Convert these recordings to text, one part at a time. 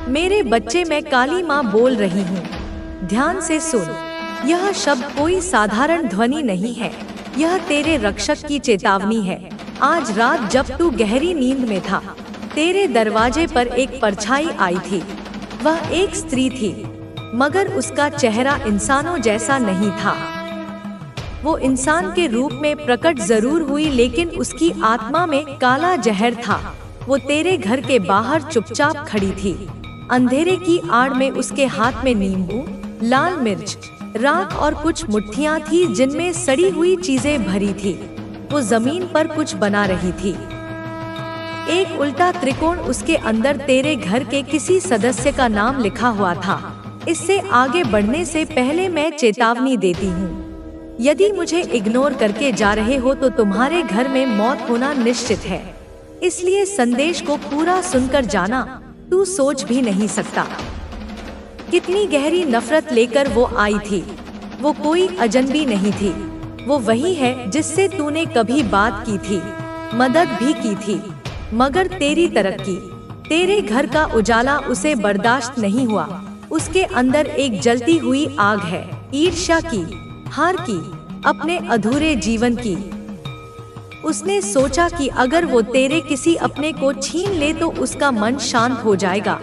मेरे बच्चे, मैं काली माँ बोल रही हूँ। ध्यान से सुन, यह शब्द कोई साधारण ध्वनि नहीं है, यह तेरे रक्षक की चेतावनी है। आज रात जब तू गहरी नींद में था, तेरे दरवाजे पर एक परछाई आई थी। वह एक स्त्री थी, मगर उसका चेहरा इंसानों जैसा नहीं था। वो इंसान के रूप में प्रकट जरूर हुई, लेकिन उसकी आत्मा में काला जहर था। वो तेरे घर के बाहर चुपचाप खड़ी थी। अंधेरे की आड़ में उसके हाथ में नींबू, लाल मिर्च, राख और कुछ मुट्ठियां थी जिनमें सड़ी हुई चीजें भरी थी। वो जमीन पर कुछ बना रही थी। एक उल्टा त्रिकोण, उसके अंदर तेरे घर के किसी सदस्य का नाम लिखा हुआ था। इससे आगे बढ़ने से पहले मैं चेतावनी देती हूँ, यदि मुझे इग्नोर करके जा रहे हो तो तुम्हारे घर में मौत होना निश्चित है। इसलिए संदेश को पूरा सुनकर जाना। तू सोच भी नहीं सकता कितनी गहरी नफरत लेकर वो आई थी। वो कोई अजनबी नहीं थी, वो वही है जिससे तूने कभी बात की थी, मदद भी की थी, मगर तेरी तरक्की, तेरे घर का उजाला उसे बर्दाश्त नहीं हुआ। उसके अंदर एक जलती हुई आग है, ईर्ष्या की, हार की, अपने अधूरे जीवन की। उसने सोचा कि अगर वो तेरे किसी अपने को छीन ले तो उसका मन शांत हो जाएगा।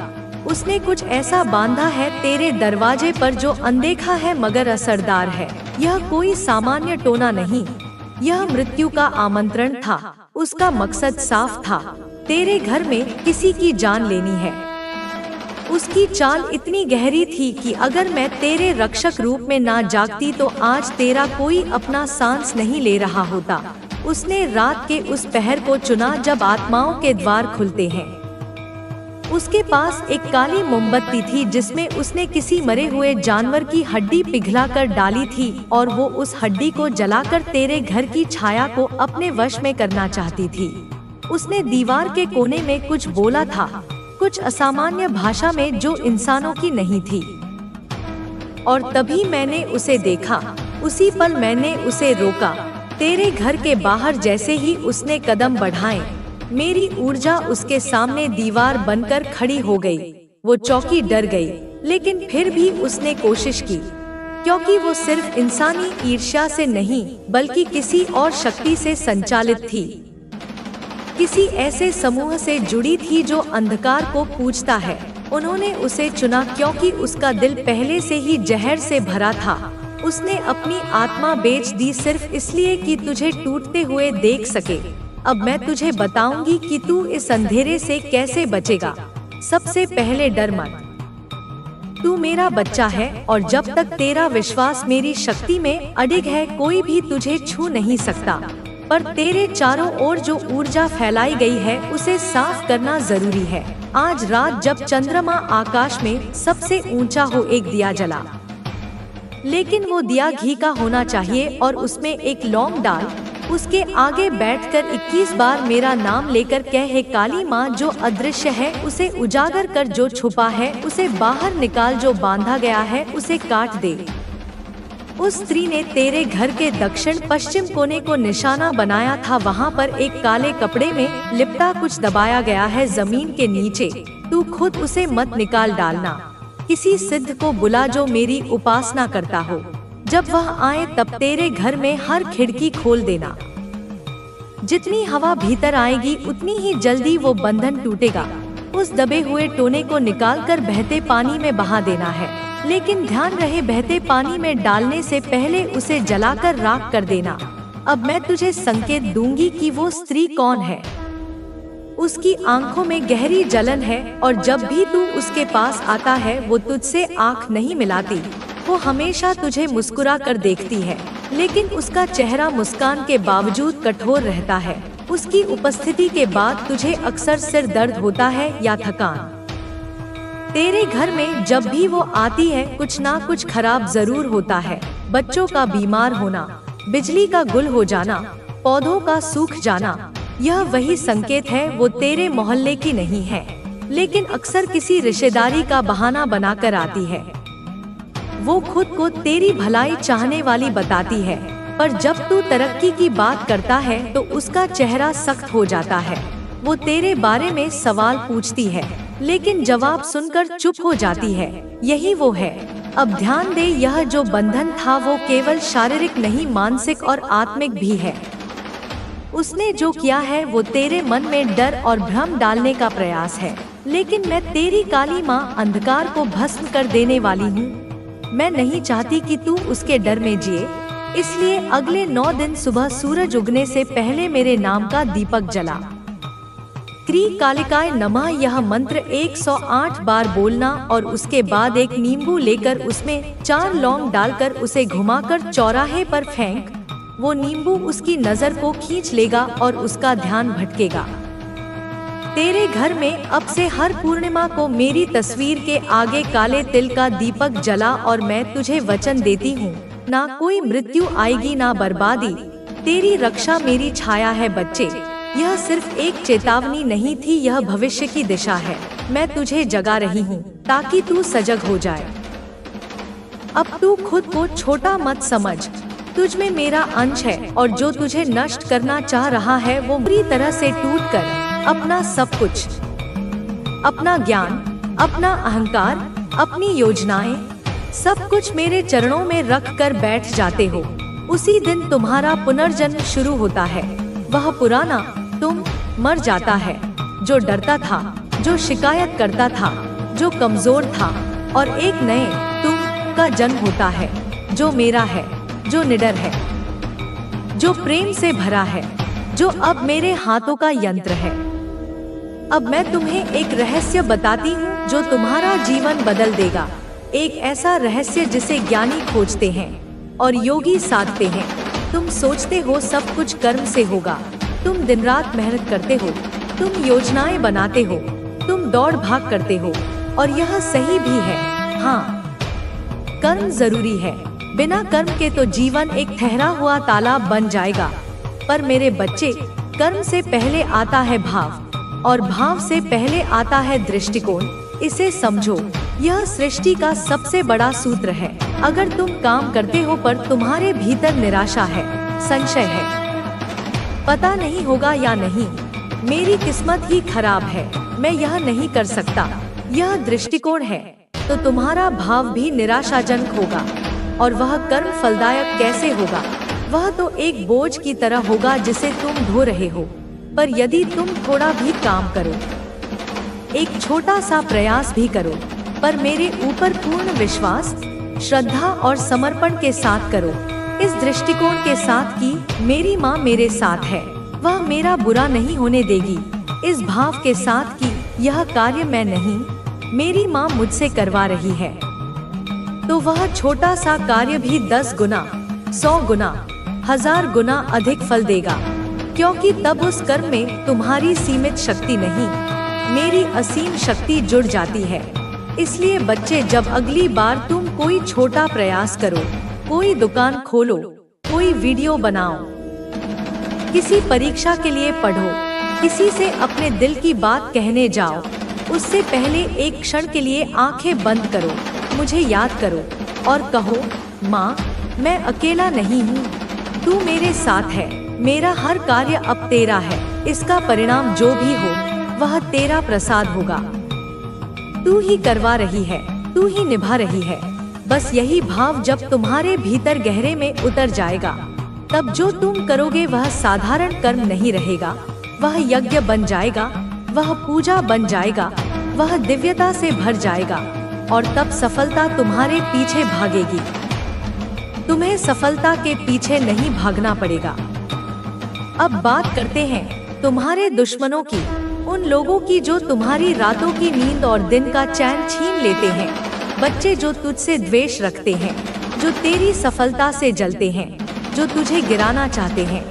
उसने कुछ ऐसा बांधा है तेरे दरवाजे पर जो अनदेखा है मगर असरदार है। यह कोई सामान्य टोना नहीं, यह मृत्यु का आमंत्रण था। उसका मकसद साफ था, तेरे घर में किसी की जान लेनी है। उसकी चाल इतनी गहरी थी कि अगर मैं तेरे रक्षक रूप में ना जागती तो आज तेरा कोई अपना सांस नहीं ले रहा होता। उसने रात के उस पहर को चुना जब आत्माओं के द्वार खुलते हैं। उसके पास एक काली मोमबत्ती थी जिसमें उसने किसी मरे हुए जानवर की हड्डी पिघलाकर डाली थी और वो उस हड्डी को जलाकर तेरे घर की छाया को अपने वश में करना चाहती थी। उसने दीवार के कोने में कुछ बोला था, कुछ असामान्य भाषा में जो इंसानों की नहीं थी। और तभी मैंने उसे देखा। उसी पल मैंने उसे रोका। तेरे घर के बाहर जैसे ही उसने कदम बढ़ाए, मेरी ऊर्जा उसके सामने दीवार बनकर खड़ी हो गई। वो चौंकी, डर गई, लेकिन फिर भी उसने कोशिश की, क्योंकि वो सिर्फ इंसानी ईर्ष्या से नहीं बल्कि किसी और शक्ति से संचालित थी। किसी ऐसे समूह से जुड़ी थी जो अंधकार को पूजता है। उन्होंने उसे चुना क्योंकि उसका दिल पहले से ही जहर से भरा था। उसने अपनी आत्मा बेच दी सिर्फ इसलिए कि तुझे टूटते हुए देख सके। अब मैं तुझे बताऊंगी कि तू इस अंधेरे से कैसे बचेगा। सबसे पहले डर मत। तू मेरा बच्चा है और जब तक तेरा विश्वास मेरी शक्ति में अडिग है कोई भी तुझे छू नहीं सकता। पर तेरे चारों ओर जो ऊर्जा फैलाई गई है उसे साफ करना जरूरी है। आज रात जब चंद्रमा आकाश में सबसे ऊंचा हो, एक दिया जला, लेकिन वो दिया घी का होना चाहिए और उसमें एक लौंग डाल। उसके आगे बैठकर 21 बार मेरा नाम लेकर कह, हे काली माँ जो अदृश्य है उसे उजागर कर, जो छुपा है उसे बाहर निकाल, जो बांधा गया है उसे काट दे। उस स्त्री ने तेरे घर के दक्षिण पश्चिम कोने को निशाना बनाया था। वहाँ पर एक काले कपड़े में लिपटा कुछ दबाया गया है जमीन के नीचे। तू खुद उसे मत निकाल डालना। किसी सिद्ध को बुला जो मेरी उपासना करता हो। जब वह आए तब तेरे घर में हर खिड़की खोल देना। जितनी हवा भीतर आएगी उतनी ही जल्दी वो बंधन टूटेगा। उस दबे हुए टोने को निकालकर बहते पानी में बहा देना है, लेकिन ध्यान रहे बहते पानी में डालने से पहले उसे जलाकर राख कर देना। अब मैं तुझे संकेत दूंगी कि वो स्त्री कौन है। उसकी आंखों में गहरी जलन है और जब भी तू उसके पास आता है वो तुझसे आंख नहीं मिलाती। वो हमेशा तुझे मुस्कुरा कर देखती है, लेकिन उसका चेहरा मुस्कान के बावजूद कठोर रहता है। उसकी उपस्थिति के बाद तुझे अक्सर सिर दर्द होता है या थकान। तेरे घर में जब भी वो आती है कुछ ना कुछ खराब जरूर होता है। बच्चों का बीमार होना, बिजली का गुल हो जाना, पौधों का सूख जाना, यह वही संकेत है। वो तेरे मोहल्ले की नहीं है, लेकिन अक्सर किसी रिश्तेदारी का बहाना बनाकर आती है। वो खुद को तेरी भलाई चाहने वाली बताती है, पर जब तू तरक्की की बात करता है तो उसका चेहरा सख्त हो जाता है। वो तेरे बारे में सवाल पूछती है, लेकिन जवाब सुनकर चुप हो जाती है। यही वो है। अब ध्यान दे, यह जो बंधन था वो केवल शारीरिक नहीं, मानसिक और आत्मिक भी है। उसने जो किया है वो तेरे मन में डर और भ्रम डालने का प्रयास है। लेकिन मैं तेरी काली माँ अंधकार को भस्म कर देने वाली हूँ। मैं नहीं चाहती कि तू उसके डर में जिए, इसलिए अगले 9 दिन सुबह सूरज उगने से पहले मेरे नाम का दीपक जला। क्री कालिकाय नमः यह मंत्र 108 बार बोलना और उसके बाद एक नींबू लेकर उसमें 4 लौंग डालकर उसे घुमाकर चौराहे पर फेंक। वो नींबू उसकी नजर को खींच लेगा और उसका ध्यान भटकेगा। तेरे घर में अब से हर पूर्णिमा को मेरी तस्वीर के आगे काले तिल का दीपक जला और मैं तुझे वचन देती हूँ, ना कोई मृत्यु आएगी ना बर्बादी। तेरी रक्षा मेरी छाया है बच्चे। यह सिर्फ एक चेतावनी नहीं थी, यह भविष्य की दिशा है। मैं तुझे जगा रही हूँ ताकि तू सजग हो जाए। अब तू खुद को छोटा मत समझ, तुझ में मेरा अंश है और जो तुझे नष्ट करना चाह रहा है वो पूरी तरह से टूटकर अपना सब कुछ, अपना ज्ञान, अपना अहंकार, अपनी योजनाएं, सब कुछ मेरे चरणों में रख कर बैठ जाते हो। उसी दिन तुम्हारा पुनर्जन्म शुरू होता है। वह पुराना तुम मर जाता है, जो डरता था, जो शिकायत करता था, जो कमजोर था, और एक नए तुम का जन्म होता है, जो मेरा है, जो निडर है, जो प्रेम से भरा है, जो अब मेरे हाथों का यंत्र है। अब मैं तुम्हें एक रहस्य बताती हूँ जो तुम्हारा जीवन बदल देगा। एक ऐसा रहस्य जिसे ज्ञानी खोजते हैं और योगी साधते हैं। तुम सोचते हो सब कुछ कर्म से होगा, तुम दिन रात मेहनत करते हो, तुम योजनाएं बनाते हो, तुम दौड़ भाग करते हो, और यह सही भी है। हाँ, कर्म जरूरी है। बिना कर्म के तो जीवन एक ठहरा हुआ तालाब बन जाएगा। पर मेरे बच्चे, कर्म से पहले आता है भाव और भाव से पहले आता है दृष्टिकोण। इसे समझो, यह सृष्टि का सबसे बड़ा सूत्र है। अगर तुम काम करते हो पर तुम्हारे भीतर निराशा है, संशय है, पता नहीं होगा या नहीं, मेरी किस्मत ही खराब है, मैं यह नहीं कर सकता, यह दृष्टिकोण है, तो तुम्हारा भाव भी निराशाजनक होगा। और वह कर्म फलदायक कैसे होगा? वह तो एक बोझ की तरह होगा जिसे तुम ढो रहे हो। पर यदि तुम थोड़ा भी काम करो, एक छोटा सा प्रयास भी करो, पर मेरे ऊपर पूर्ण विश्वास, श्रद्धा और समर्पण के साथ करो, इस दृष्टिकोण के साथ कि मेरी माँ मेरे साथ है, वह मेरा बुरा नहीं होने देगी, इस भाव के साथ कि यह कार्य मैं नहीं, मेरी माँ मुझसे करवा रही है, तो वह छोटा सा कार्य भी 10 गुना, 100 गुना, 1000 गुना अधिक फल देगा। क्योंकि तब उस कर्म में तुम्हारी सीमित शक्ति नहीं, मेरी असीम शक्ति जुड़ जाती है। इसलिए बच्चे, जब अगली बार तुम कोई छोटा प्रयास करो, कोई दुकान खोलो, कोई वीडियो बनाओ, किसी परीक्षा के लिए पढ़ो, किसी से अपने दिल की बात कहने जाओ, उससे पहले एक क्षण के लिए आंखें बंद करो, मुझे याद करो और कहो, माँ, मैं अकेला नहीं हूँ, तू मेरे साथ है, मेरा हर कार्य अब तेरा है, इसका परिणाम जो भी हो वह तेरा प्रसाद होगा, तू ही करवा रही है, तू ही निभा रही है। बस यही भाव जब तुम्हारे भीतर गहरे में उतर जाएगा, तब जो तुम करोगे वह साधारण कर्म नहीं रहेगा, वह यज्ञ बन जाएगा, वह पूजा बन जाएगा, वह दिव्यता से भर जाएगा, और तब सफलता तुम्हारे पीछे भागेगी। तुम्हें सफलता के पीछे नहीं भागना पड़ेगा। अब बात करते हैं तुम्हारे दुश्मनों की, उन लोगों की जो तुम्हारी रातों की नींद और दिन का चैन छीन लेते हैं। बच्चे जो तुझसे द्वेष रखते हैं, जो तेरी सफलता से जलते हैं, जो तुझे गिराना चाहते हैं,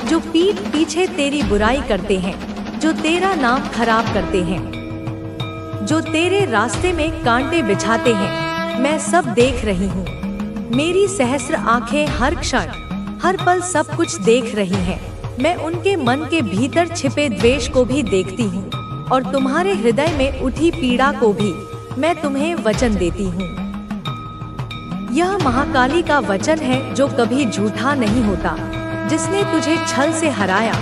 जो पीठ पीछे तेरी बुराई करते हैं, जो तेरा नाम खराब करते हैं, जो तेरे रास्ते में कांटे बिछाते हैं, मैं सब देख रही हूँ। मेरी सहस्र आंखें हर क्षण, हर पल सब कुछ देख रही हैं। मैं उनके मन के भीतर छिपे द्वेष को भी देखती हूँ, और तुम्हारे हृदय में उठी पीड़ा को भी मैं तुम्हें वचन देती हूँ। यह महाकाली का वचन है जो कभी झूठा नहीं होता। जिसने तुझे छल से हराया,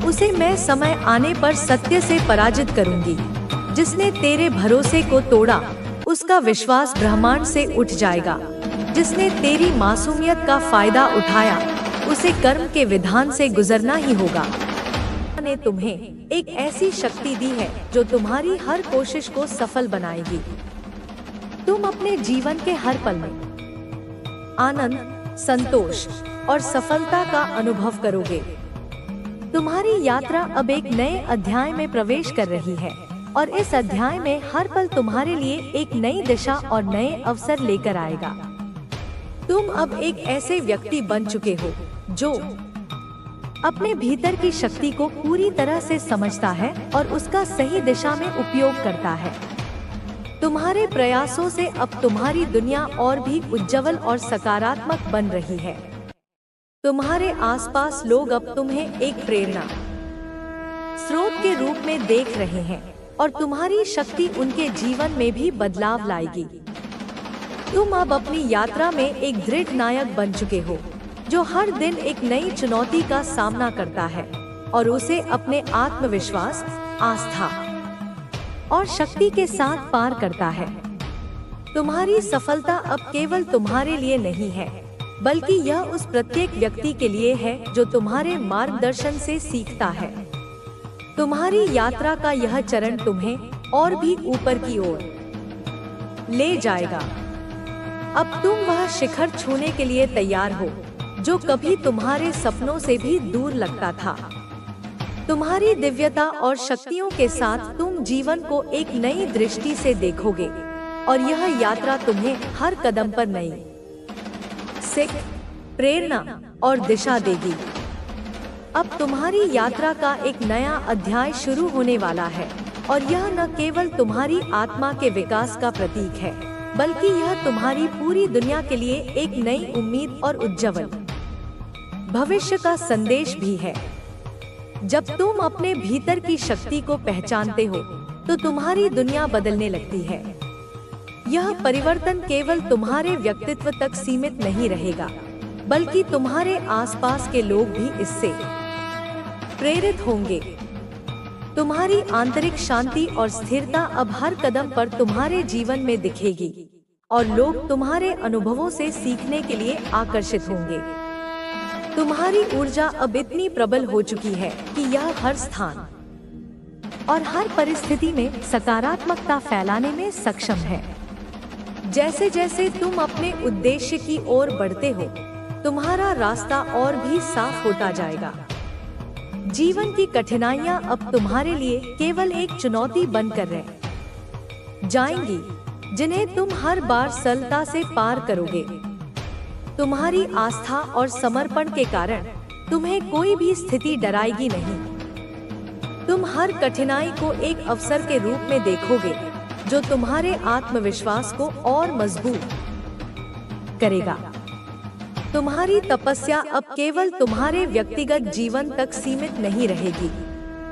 उसे मैं समय आने पर सत्य से पराजित करूंगी। जिसने तेरे भरोसे को तोड़ा, उसका विश्वास ब्रह्मांड से उठ जाएगा। जिसने तेरी मासूमियत का फायदा उठाया, उसे कर्म के विधान से गुजरना ही होगा। ने तुम्हें एक ऐसी शक्ति दी है जो तुम्हारी हर कोशिश को सफल बनाएगी। तुम अपने जीवन के हर पल में आनंद, संतोष और सफलता का अनुभव करोगे। तुम्हारी यात्रा अब एक नए अध्याय में प्रवेश कर रही है और इस अध्याय में हर पल तुम्हारे लिए एक नई दिशा और नए अवसर लेकर आएगा। तुम अब एक ऐसे व्यक्ति बन चुके हो जो अपने भीतर की शक्ति को पूरी तरह से समझता है और उसका सही दिशा में उपयोग करता है। तुम्हारे प्रयासों से अब तुम्हारी दुनिया और भी उज्जवल और सकारात्मक बन रही है। तुम्हारे आसपास लोग अब तुम्हें एक प्रेरणा स्रोत के रूप में देख रहे हैं और तुम्हारी शक्ति उनके जीवन में भी बदलाव लाएगी। तुम अब अपनी यात्रा में एक दृढ़ नायक बन चुके हो जो हर दिन एक नई चुनौती का सामना करता है और उसे अपने आत्मविश्वास, आस्था और शक्ति के साथ पार करता है। तुम्हारी सफलता अब केवल तुम्हारे लिए नहीं है, बल्कि यह उस प्रत्येक व्यक्ति के लिए है जो तुम्हारे मार्गदर्शन से सीखता है। तुम्हारी यात्रा का यह चरण तुम्हें और भी ऊपर की ओर ले जाएगा। अब तुम वह शिखर छूने के लिए तैयार हो जो कभी तुम्हारे सपनों से भी दूर लगता था। तुम्हारी दिव्यता और शक्तियों के साथ तुम जीवन को एक नई दृष्टि से देखोगे और यह यात्रा तुम्हें हर कदम पर नई सीख, प्रेरणा और दिशा देगी। अब तुम्हारी यात्रा का एक नया अध्याय शुरू होने वाला है और यह न केवल तुम्हारी आत्मा के विकास का प्रतीक है, बल्कि यह तुम्हारी पूरी दुनिया के लिए एक नई उम्मीद और उज्जवल भविष्य का संदेश भी है। जब तुम अपने भीतर की शक्ति को पहचानते हो तो तुम्हारी दुनिया बदलने लगती है। यह परिवर्तन केवल तुम्हारे व्यक्तित्व तक सीमित नहीं रहेगा, बल्कि तुम्हारे आसपास के लोग भी इससे प्रेरित होंगे। तुम्हारी आंतरिक शांति और स्थिरता अब हर कदम पर तुम्हारे जीवन में दिखेगी और लोग तुम्हारे अनुभवों से सीखने के लिए आकर्षित होंगे। तुम्हारी ऊर्जा अब इतनी प्रबल हो चुकी है कि यह हर स्थान और हर परिस्थिति में सकारात्मकता फैलाने में सक्षम है। जैसे जैसे तुम अपने उद्देश्य की ओर बढ़ते हो, तुम्हारा रास्ता और भी साफ होता जाएगा। जीवन की कठिनाइयां अब तुम्हारे लिए केवल एक चुनौती बनकर रह जाएंगी, जिन्हें तुम हर बार सरलता से पार करोगे। तुम्हारी आस्था और समर्पण के कारण तुम्हें कोई भी स्थिति डराएगी नहीं। तुम हर कठिनाई को एक अवसर के रूप में देखोगे जो तुम्हारे आत्मविश्वास को और मजबूत करेगा। तुम्हारी तपस्या अब केवल तुम्हारे व्यक्तिगत जीवन तक सीमित नहीं रहेगी,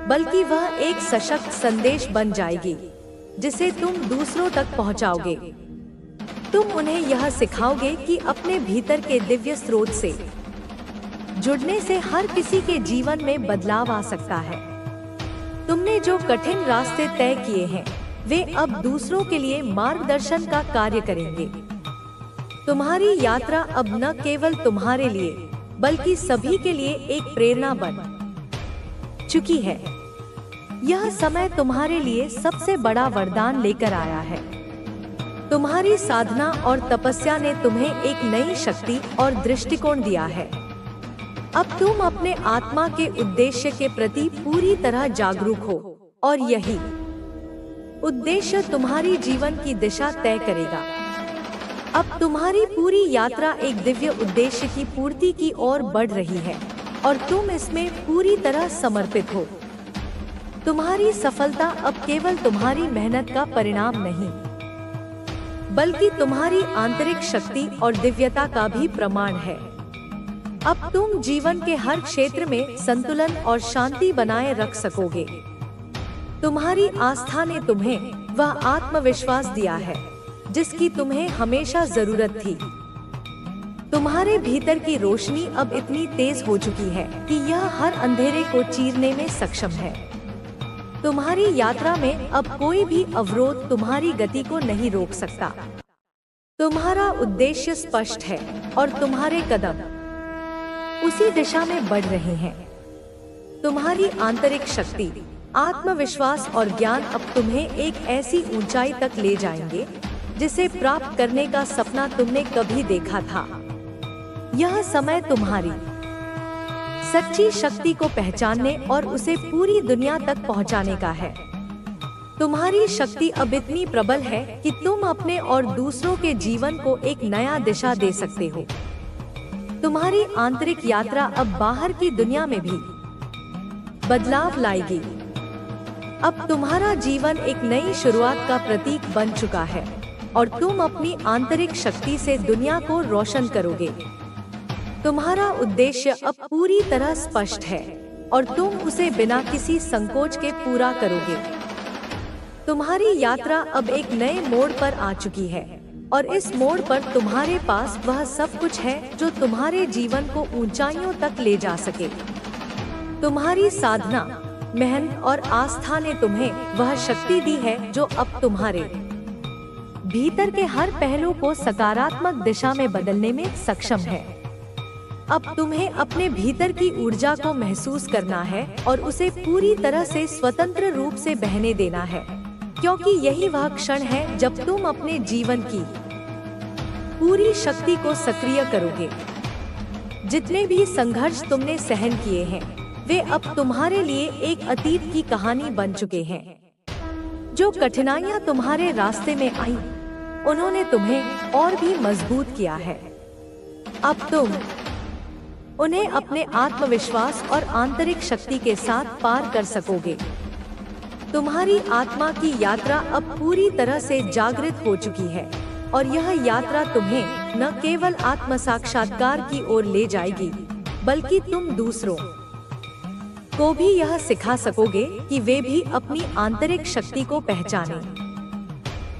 बल्कि वह एक सशक्त संदेश बन जाएगी जिसे तुम दूसरों तक पहुंचाओगे। तुम उन्हें यह सिखाओगे कि अपने भीतर के दिव्य स्रोत से जुड़ने से हर किसी के जीवन में बदलाव आ सकता है। तुमने जो कठिन रास्ते तय किए हैं, वे अब दूसरों के लिए मार्गदर्शन का कार्य करेंगे। तुम्हारी यात्रा अब न केवल तुम्हारे लिए, बल्कि सभी के लिए एक प्रेरणा बन चुकी है। यह समय तुम्हारे लिए सबसे बड़ा वरदान लेकर आया है। तुम्हारी साधना और तपस्या ने तुम्हें एक नई शक्ति और दृष्टिकोण दिया है। अब तुम अपने आत्मा के उद्देश्य के प्रति पूरी तरह जागरूक हो और यही उद्देश्य तुम्हारी जीवन की दिशा तय करेगा। अब तुम्हारी पूरी यात्रा एक दिव्य उद्देश्य की पूर्ति की ओर बढ़ रही है और तुम इसमें पूरी तरह समर्पित हो। तुम्हारी सफलता अब केवल तुम्हारी मेहनत का परिणाम नहीं, बल्कि तुम्हारी आंतरिक शक्ति और दिव्यता का भी प्रमाण है। अब तुम जीवन के हर क्षेत्र में संतुलन और शांति बनाए रख सकोगे। तुम्हारी आस्था ने तुम्हें वह आत्मविश्वास दिया है जिसकी तुम्हें हमेशा जरूरत थी। तुम्हारे भीतर की रोशनी अब इतनी तेज हो चुकी है कि यह हर अंधेरे को चीरने में सक्षम है। तुम्हारी यात्रा में अब कोई भी अवरोध तुम्हारी गति को नहीं रोक सकता। तुम्हारा उद्देश्य स्पष्ट है और तुम्हारे कदम उसी दिशा में बढ़ रहे हैं। तुम्हारी आंतरिक शक्ति, आत्मविश्वास और ज्ञान अब तुम्हें एक ऐसी ऊंचाई तक ले जाएंगे जिसे प्राप्त करने का सपना तुमने कभी देखा था। यह समय तुम्हारी सच्ची शक्ति को पहचानने और उसे पूरी दुनिया तक पहुंचाने का है। तुम्हारी शक्ति अब इतनी प्रबल है कि तुम अपने और दूसरों के जीवन को एक नया दिशा दे सकते हो। तुम्हारी आंतरिक यात्रा अब बाहर की दुनिया में भी बदलाव लाएगी। अब तुम्हारा जीवन एक नई शुरुआत का प्रतीक बन चुका है और तुम अपनी आंतरिक शक्ति से दुनिया को रोशन करोगे। तुम्हारा उद्देश्य अब पूरी तरह स्पष्ट है और तुम उसे बिना किसी संकोच के पूरा करोगे। तुम्हारी यात्रा अब एक नए मोड़ पर आ चुकी है और इस मोड़ पर तुम्हारे पास वह सब कुछ है जो तुम्हारे जीवन को ऊंचाइयों तक ले जा सके। तुम्हारी साधना, मेहनत और आस्था ने तुम्हें वह शक्ति दी है जो अब तुम्हारे भीतर के हर पहलू को सकारात्मक दिशा में बदलने में सक्षम है। अब तुम्हें अपने भीतर की ऊर्जा को महसूस करना है और उसे पूरी तरह से स्वतंत्र रूप से बहने देना है, क्योंकि यही वह क्षण है जब तुम अपने जीवन की पूरी शक्ति को सक्रिय करोगे। जितने भी संघर्ष तुमने सहन किए हैं, वे अब तुम्हारे लिए एक अतीत की कहानी बन चुके हैं। जो कठिनाइयां तुम्हारे रास्ते में आई, उन्होंने तुम्हें और भी मजबूत किया है। अब तुम उन्हें अपने आत्मविश्वास और आंतरिक शक्ति के साथ पार कर सकोगे। तुम्हारी आत्मा की यात्रा अब पूरी तरह से जागृत हो चुकी है और यह यात्रा तुम्हें न केवल आत्म साक्षात्कार की ओर ले जाएगी, बल्कि तुम दूसरों को भी यह सिखा सकोगे कि वे भी अपनी आंतरिक शक्ति को पहचानें।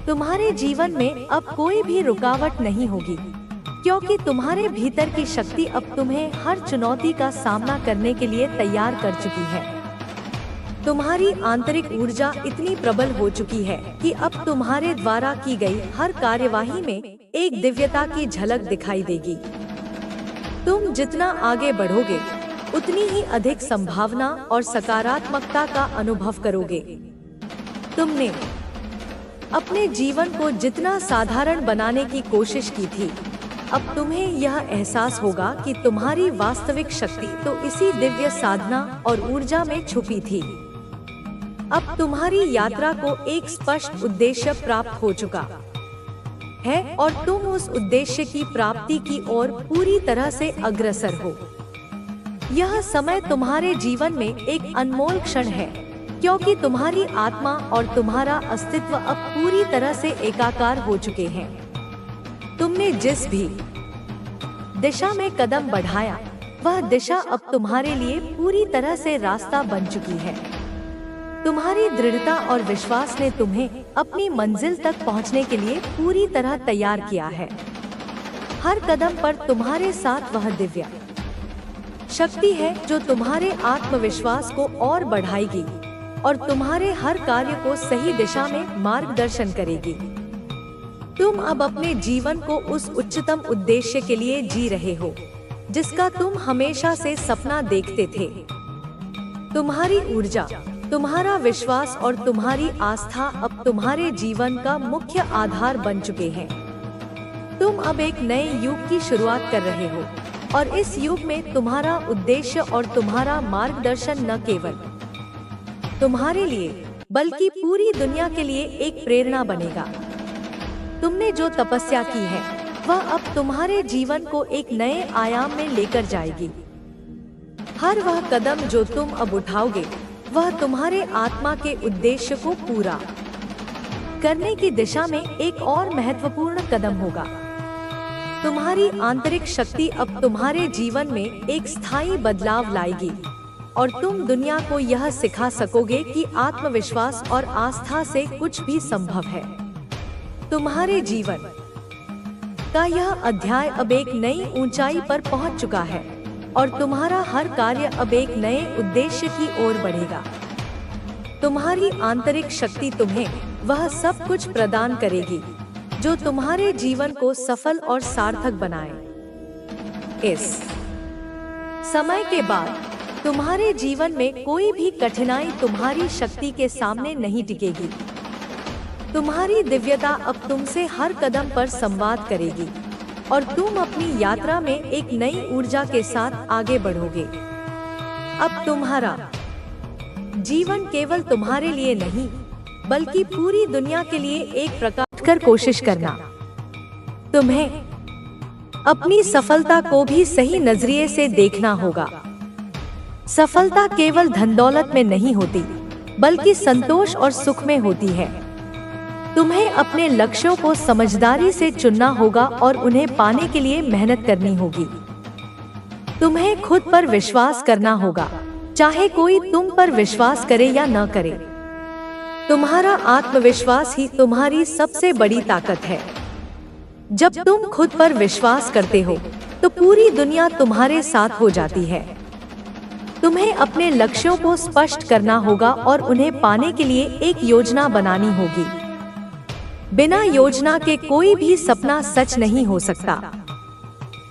तुम्हारे जीवन में अब कोई भी रुकावट नहीं होगी, क्योंकि तुम्हारे भीतर की शक्ति अब तुम्हें हर चुनौती का सामना करने के लिए तैयार कर चुकी है। तुम्हारी आंतरिक ऊर्जा इतनी प्रबल हो चुकी है कि अब तुम्हारे द्वारा की गई हर कार्यवाही में एक दिव्यता की झलक दिखाई देगी। तुम जितना आगे बढ़ोगे, उतनी ही अधिक संभावना और सकारात्मकता का अनुभव करोगे। तुमने अपने जीवन को जितना साधारण बनाने की कोशिश की थी, अब तुम्हें यह एहसास होगा कि तुम्हारी वास्तविक शक्ति तो इसी दिव्य साधना और ऊर्जा में छुपी थी। अब तुम्हारी यात्रा को एक स्पष्ट उद्देश्य प्राप्त हो चुका है और तुम उस उद्देश्य की प्राप्ति की ओर पूरी तरह से अग्रसर हो। यह समय तुम्हारे जीवन में एक अनमोल क्षण है, क्योंकि तुम्हारी आत्मा और तुम्हारा अस्तित्व अब पूरी तरह से एकाकार हो चुके हैं। तुमने जिस भी दिशा में कदम बढ़ाया, वह दिशा अब तुम्हारे लिए पूरी तरह से रास्ता बन चुकी है। तुम्हारी दृढ़ता और विश्वास ने तुम्हें अपनी मंजिल तक पहुंचने के लिए पूरी तरह तैयार किया है। हर कदम पर तुम्हारे साथ वह दिव्य शक्ति है जो तुम्हारे आत्मविश्वास को और बढ़ाएगी और तुम्हारे हर कार्य को सही दिशा में मार्गदर्शन करेगी। तुम अब अपने जीवन को उस उच्चतम उद्देश्य के लिए जी रहे हो, जिसका तुम हमेशा से सपना देखते थे। तुम्हारी ऊर्जा, तुम्हारा विश्वास और तुम्हारी आस्था अब तुम्हारे जीवन का मुख्य आधार बन चुके हैं। तुम अब एक नए युग की शुरुआत कर रहे हो और इस युग में तुम्हारा उद्देश्य और तुम्हारा मार्गदर्शन न केवल तुम्हारे लिए बल्कि पूरी दुनिया के लिए एक प्रेरणा बनेगा। तुमने जो तपस्या की है, वह अब तुम्हारे जीवन को एक नए आयाम में लेकर जाएगी। हर वह कदम जो तुम अब उठाओगे, वह तुम्हारे आत्मा के उद्देश्य को पूरा करने की दिशा में एक और महत्वपूर्ण कदम होगा। तुम्हारी आंतरिक शक्ति अब तुम्हारे जीवन में एक स्थायी बदलाव लाएगी और तुम दुनिया को यह सिखा सकोगे कि आत्मविश्वास और आस्था से कुछ भी संभव है। तुम्हारे जीवन का यह अध्याय अब एक नई ऊंचाई पर पहुंच चुका है और तुम्हारा हर कार्य अब एक नए उद्देश्य की ओर बढ़ेगा। तुम्हारी आंतरिक शक्ति तुम्हें वह सब कुछ प्रदान करेगी जो तुम्हारे जीवन को सफल और सार्थक बनाए। इस समय के बाद तुम्हारे जीवन में कोई भी कठिनाई तुम्हारी शक्ति के सामने नहीं टिकेगी। तुम्हारी दिव्यता अब तुमसे हर कदम पर संवाद करेगी और तुम अपनी यात्रा में एक नई ऊर्जा के साथ आगे बढ़ोगे। अब तुम्हारा जीवन केवल तुम्हारे लिए नहीं बल्कि पूरी दुनिया के लिए एक प्रकाश कर कोशिश करना। तुम्हें अपनी सफलता को भी सही नजरिए से देखना होगा। सफलता केवल धन दौलत में नहीं होती बल्कि संतोष और सुख में होती है। तुम्हें अपने लक्ष्यों को समझदारी से चुनना होगा और उन्हें पाने के लिए मेहनत करनी होगी। तुम्हें खुद पर विश्वास करना होगा, चाहे कोई तुम पर विश्वास करे या न करे। तुम्हारा आत्मविश्वास ही तुम्हारी सबसे बड़ी ताकत है। जब तुम खुद पर विश्वास करते हो तो पूरी दुनिया तुम्हारे साथ हो जाती है। तुम्हें अपने लक्ष्यों को स्पष्ट करना होगा और उन्हें पाने के लिए एक योजना बनानी होगी। बिना योजना के कोई भी सपना सच नहीं हो सकता।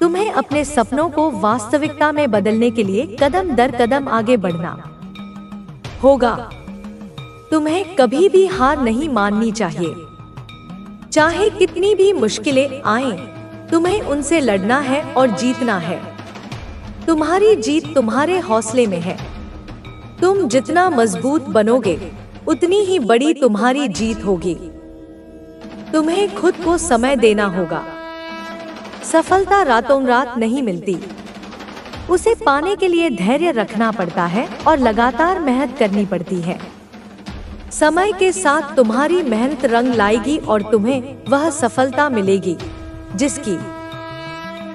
तुम्हें अपने सपनों को वास्तविकता में बदलने के लिए कदम दर कदम आगे बढ़ना होगा। तुम्हें कभी भी हार नहीं माननी चाहिए। चाहे कितनी भी मुश्किलें आएं, तुम्हें उनसे लड़ना है और जीतना है। तुम्हारी जीत तुम्हारे हौसले में है। तुम जितना मजबूत बनोगे उतनी ही बड़ी तुम्हारी जीत होगी। तुम्हें खुद को समय देना होगा। सफलता रातों रात नहीं मिलती। उसे पाने के लिए धैर्य रखना पड़ता है और लगातार मेहनत करनी पड़ती है। समय के साथ तुम्हारी मेहनत रंग लाएगी और तुम्हें वह सफलता मिलेगी जिसकी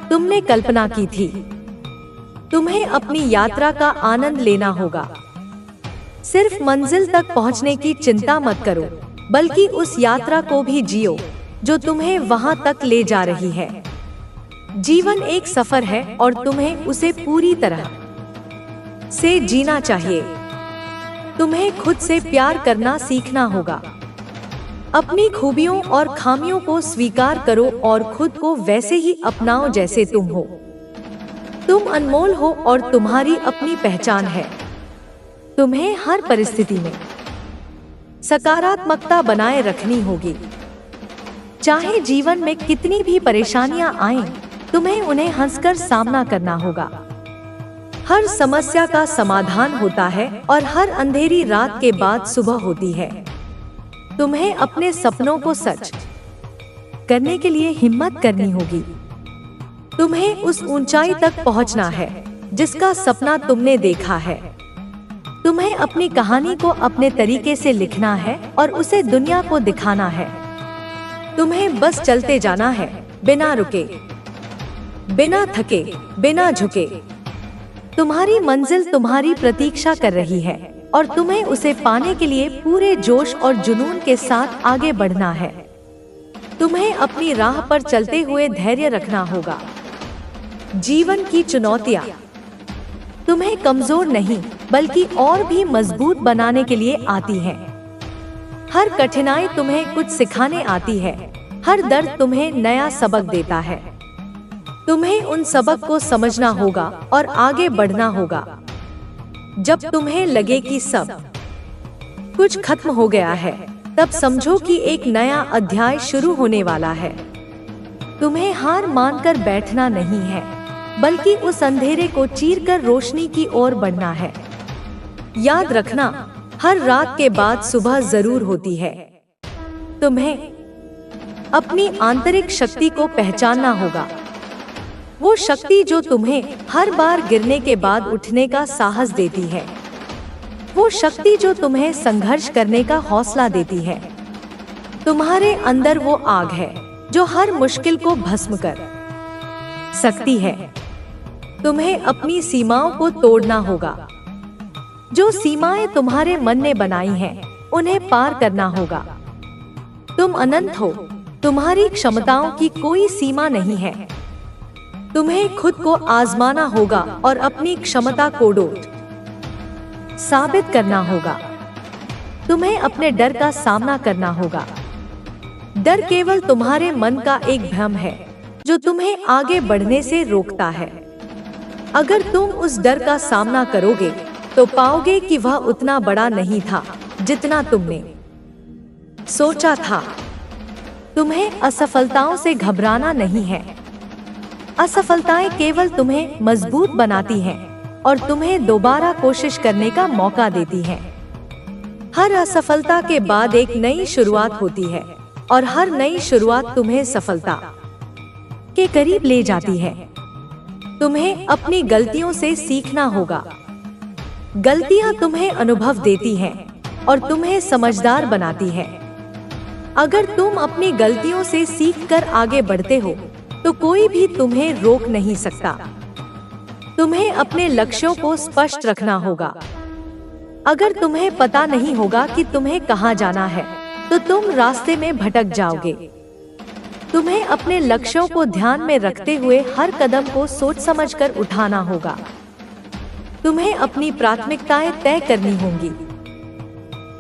तुमने कल्पना की थी। तुम्हें अपनी यात्रा का आनंद लेना होगा। सिर्फ मंजिल तक पहुंचने की चिंता मत करो, बल्कि उस यात्रा को भी जियो जो तुम्हें वहां तक ले जा रही है। जीवन एक सफर है और तुम्हें उसे पूरी तरह से जीना चाहिए। तुम्हें खुद से प्यार करना सीखना होगा। अपनी खूबियों और खामियों को स्वीकार करो और खुद को वैसे ही अपनाओ जैसे तुम हो। तुम अनमोल हो और तुम्हारी अपनी पहचान है। तुम्हें हर परिस्थिति में सकारात्मकता बनाए रखनी होगी। चाहे जीवन में कितनी भी परेशानियां आएं, तुम्हें उन्हें हंसकर सामना करना होगा। हर समस्या का समाधान होता है और हर अंधेरी रात के बाद सुबह होती है। तुम्हें अपने सपनों को सच करने के लिए हिम्मत करनी होगी। तुम्हें उस ऊंचाई तक पहुंचना है जिसका सपना तुमने देखा है। तुम्हें अपनी कहानी को अपने तरीके से लिखना है और उसे दुनिया को दिखाना है। तुम्हें बस चलते जाना है, बिना रुके, बिना थके, बिना झुके। तुम्हारी मंजिल तुम्हारी प्रतीक्षा कर रही है और तुम्हें उसे पाने के लिए पूरे जोश और जुनून के साथ आगे बढ़ना है। तुम्हें अपनी राह पर चलते हुए धैर्य रखना होगा। जीवन की चुनौतियां तुम्हें कमजोर नहीं बल्कि और भी मजबूत बनाने के लिए आती हैं। हर कठिनाई तुम्हें कुछ सिखाने आती है। हर दर्द तुम्हें नया सबक देता है। तुम्हें उन सबक को समझना होगा और आगे बढ़ना होगा। जब तुम्हें लगे कि सब कुछ खत्म हो गया है, तब समझो कि एक नया अध्याय शुरू होने वाला है। तुम्हें हार मानकर बैठना नहीं है, बल्कि उस अंधेरे को चीरकर रोशनी की ओर बढ़ना है। याद रखना, हर रात के बाद सुबह जरूर होती है। तुम्हें अपनी आंतरिक शक्ति को पहचानना होगा। वो शक्ति जो तुम्हें हर बार गिरने के बाद उठने का साहस देती है। वो शक्ति जो तुम्हें संघर्ष करने का हौसला देती है। तुम्हारे अंदर वो आग है जो हर मुश्किल को भस्म कर सकती है। तुम्हें अपनी सीमाओं को तोड़ना होगा। जो सीमाएं तुम्हारे मन ने बनाई हैं, उन्हें पार करना होगा। तुम अनंत हो, तुम्हारी क्षमताओं की कोई सीमा नहीं है। तुम्हें खुद को आजमाना होगा और अपनी क्षमता को साबित करना होगा। तुम्हें अपने डर का सामना करना होगा। डर केवल तुम्हारे मन का एक भ्रम है जो तुम्हें आगे बढ़ने से रोकता है। अगर तुम उस डर का सामना करोगे तो पाओगे कि वह उतना बड़ा नहीं था जितना तुमने सोचा था। तुम्हें असफलताओं से घबराना नहीं है। असफलताएं केवल तुम्हें मजबूत बनाती हैं और तुम्हें दोबारा कोशिश करने का मौका देती हैं। हर असफलता के बाद एक नई शुरुआत होती है और हर नई शुरुआत तुम्हें सफलता के करीब ले जाती है। तुम्हें अपनी गलतियों से सीखना होगा। गलतियां तुम्हें अनुभव देती हैं और तुम्हें समझदार बनाती हैं। अगर तुम अपनी गलतियों से सीखकर आगे बढ़ते हो तो कोई भी तुम्हें रोक नहीं सकता। तुम्हें अपने लक्ष्यों को स्पष्ट रखना होगा। अगर तुम्हें पता नहीं होगा कि तुम्हें कहां जाना है तो तुम रास्ते में भटक जाओगे। तुम्हें अपने लक्ष्यों को ध्यान में रखते हुए हर कदम को सोच समझकर उठाना होगा। तुम्हें अपनी प्राथमिकताएं तय करनी होंगी।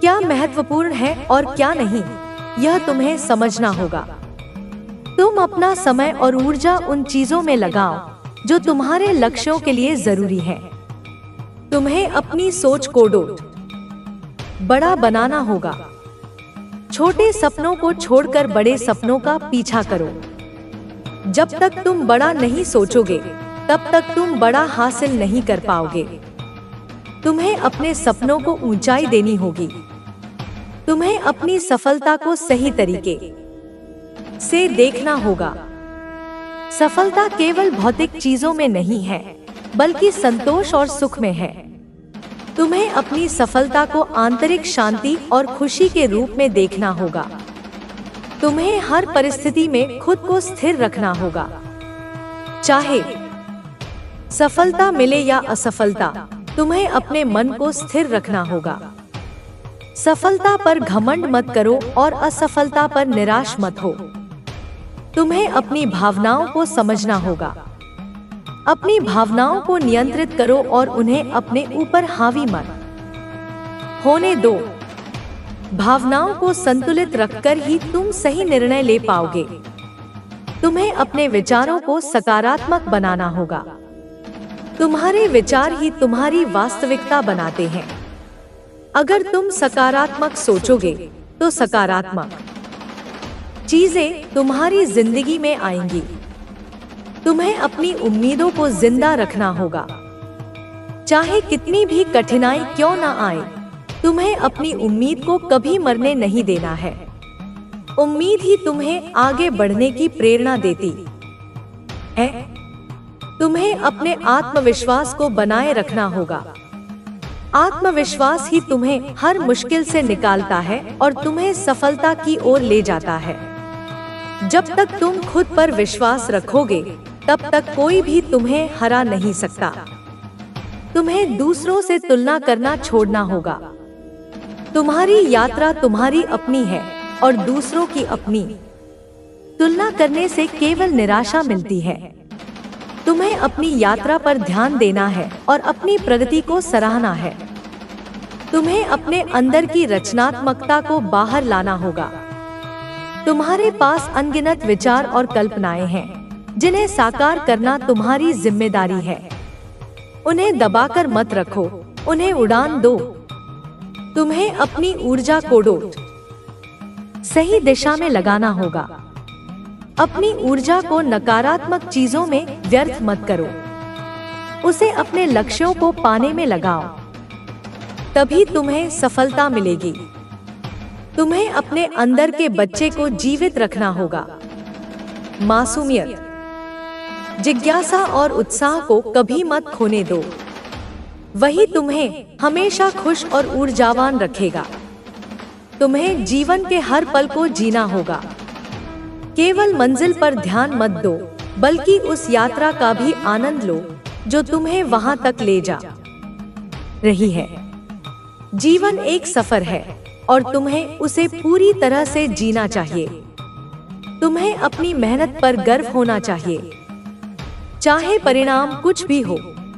क्या महत्वपूर्ण है और क्या नहीं, यह तुम्हें समझना होगा। तुम अपना समय और ऊर्जा उन चीजों में लगाओ जो तुम्हारे लक्ष्यों के लिए जरूरी है। तुम्हें अपनी सोच को बड़ा बनाना होगा। छोटे सपनों को छोड़कर बड़े सपनों का पीछा करो। जब तक तुम बड़ा नहीं सोचोगे तब तक तुम बड़ा हासिल नहीं कर पाओगे। तुम्हें अपने सपनों को ऊंचाई देनी होगी। तुम्हें अपनी सफलता को सही तरीके से देखना होगा। सफलता केवल भौतिक चीजों में नहीं है बल्कि संतोष और सुख में है। तुम्हें अपनी सफलता को आंतरिक शांति और खुशी के रूप में देखना होगा। तुम्हें हर परिस्थिति में खुद को स्थिर रखना होगा। चाहे सफलता मिले या असफलता, तुम्हें अपने मन को स्थिर रखना होगा। सफलता पर घमंड मत करो और असफलता पर निराश मत हो। तुम्हें अपनी भावनाओं को समझना होगा। अपनी भावनाओं को नियंत्रित करो और उन्हें अपने ऊपर हावी मत होने दो। भावनाओं को संतुलित रखकर ही तुम सही निर्णय ले पाओगे। तुम्हें अपने विचारों को सकारात्मक बनाना होगा। तुम्हारे विचार ही तुम्हारी वास्तविकता बनाते हैं। अगर तुम सकारात्मक सोचोगे तो सकारात्मक चीजें तुम्हारी जिंदगी में आएंगी। तुम्हें अपनी उम्मीदों को जिंदा रखना होगा। चाहे कितनी भी कठिनाई क्यों न आए, तुम्हें अपनी उम्मीद को कभी मरने नहीं देना है। उम्मीद ही तुम्हें आगे बढ़ने की प्रेरणा देती है। तुम्हें अपने आत्मविश्वास को बनाए रखना होगा। आत्मविश्वास ही तुम्हें हर मुश्किल से निकालता है और तुम्हें सफलता की ओर ले जाता है। जब तक तुम खुद पर विश्वास रखोगे तब तक कोई भी तुम्हें हरा नहीं सकता। तुम्हें दूसरों से तुलना करना छोड़ना होगा। तुम्हारी यात्रा तुम्हारी अपनी है और दूसरों की अपनी। तुलना करने से केवल निराशा मिलती है। तुम्हें अपनी यात्रा पर ध्यान देना है और अपनी प्रगति को सराहना है। तुम्हें अपने अंदर की रचनात्मकता को बाहर लाना होगा। तुम्हारे पास अनगिनत विचार और कल्पनाएं हैं जिन्हें साकार करना तुम्हारी जिम्मेदारी है। उन्हें दबाकर मत रखो, उन्हें उड़ान दो। तुम्हें अपनी ऊर्जा को सही दिशा में लगाना होगा। अपनी ऊर्जा को नकारात्मक चीजों में व्यर्थ मत करो। उसे अपने लक्ष्यों को पाने में लगाओ, तभी तुम्हें सफलता मिलेगी। तुम्हें अपने अंदर के बच्चे को जीवित रखना होगा। मासूमियत, जिज्ञासा और उत्साह को कभी मत खोने दो। वही तुम्हें हमेशा खुश और ऊर्जावान रखेगा। तुम्हें जीवन के हर पल को जीना होगा। केवल मंजिल पर ध्यान मत दो, बल्कि उस यात्रा का भी आनंद लो जो तुम्हें वहां तक ले जा रही है। जीवन एक सफर है और तुम्हें उसे पूरी तरह से जीना चाहिए। तुम्हें अपनी मेहनत पर गर्व होना चाहिए। चाहे परिणाम कुछ भी हो,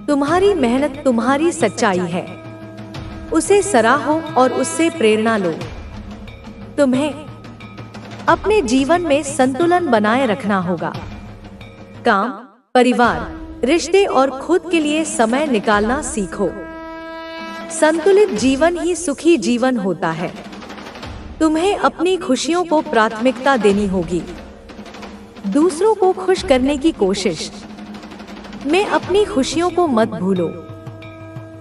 तुम्हारी मेहनत तुम्हारी सच्चाई है। उसे सराहो और उससे प्रेरणा लो। तुम्हें अपने जीवन में संतुलन बनाए रखना होगा। काम, परिवार, रिश्ते और खुद के लिए समय निकालना सीखो। संतुलित जीवन ही सुखी जीवन होता है। तुम्हें अपनी खुशियों को प्राथमिकता देनी होगी। दूसरों को खुश करने की कोशिश में अपनी खुशियों को मत भूलो।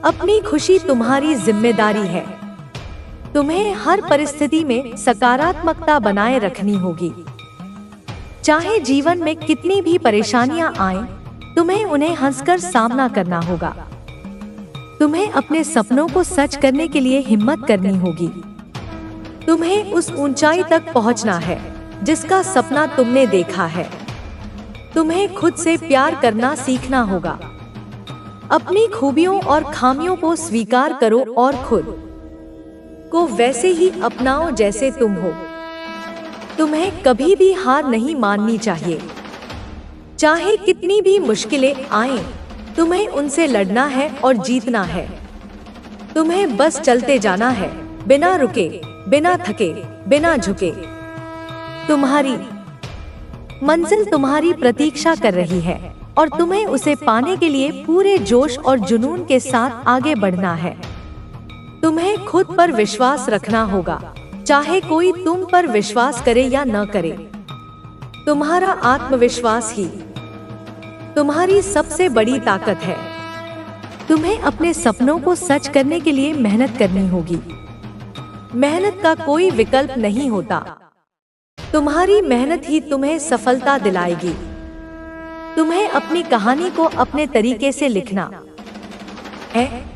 अपनी खुशी तुम्हारी जिम्मेदारी है। तुम्हें हर परिस्थिति में सकारात्मकता बनाए रखनी होगी। चाहे जीवन में कितनी भी परेशानियां आएं, तुम्हें उन्हें हंसकर सामना करना होगा। तुम्हें अपने सपनों को सच करने के लिए हिम्मत करनी होगी। तुम्हें उस ऊंचाई तक पहुंचना है जिसका सपना तुमने देखा है। तुम्हें खुद से प्यार करना सीखना होगा। अपनी खूबियों और खामियों को स्वीकार करो और खुद को वैसे ही अपनाओ जैसे तुम हो। तुम्हें कभी भी हार नहीं माननी चाहिए। चाहे कितनी भी मुश्किलें आएं, तुम्हें उनसे लड़ना है और जीतना है। तुम्हें बस चलते जाना है, बिना रुके, बिना थके, बिना झुके। तुम्हारी मंजिल तुम्हारी प्रतीक्षा कर रही है और तुम्हें उसे पाने के लिए पूरे जोश और जुनून के साथ आगे बढ़ना है। तुम्हें खुद पर विश्वास रखना होगा, चाहे कोई तुम पर विश्वास करे या न करे। तुम्हारा आत्मविश्वास ही तुम्हारी सबसे बड़ी ताकत है। तुम्हें अपने सपनों को सच करने के लिए मेहनत करनी होगी। मेहनत का कोई विकल्प नहीं होता। तुम्हारी मेहनत ही तुम्हें सफलता दिलाएगी। तुम्हें अपनी कहानी को अपने तरीके से लिखना है।